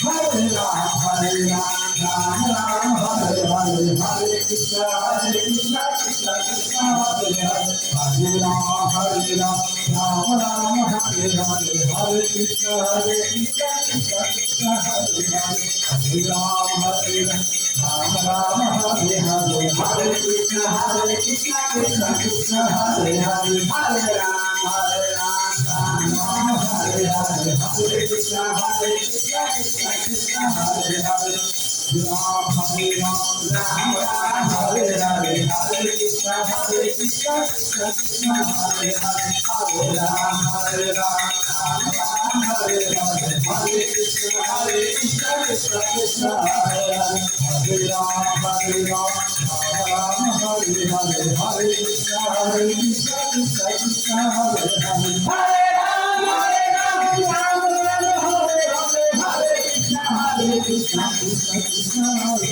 Hare Rama, Hare Rama. Ram Ram Hare Hare Hare Krishna Krishna Krishna Hare Hare Hare Ram Ram Hare Hare Hare Krishna Krishna Krishna Hare Hare Hare Ram Ram Hare Hare Hare Krishna Krishna Krishna Hare Hare Hare Ram Ram Hare Hare Hare Krishna Krishna Krishna Hare Hare Ram Hare Ram Hare Hare Hare Krishna Krishna Krishna Hare Hare Hare Ram Hare Hare Hare Krishna Krishna Krishna Hare Hare Hare Ram Hare Hare Hare Krishna Krishna Krishna Hare Hare Hare Krishna Krishna Krishna Hare Hare Hare Ram Hare Ram Hare Krishna Krishna Krishna Hare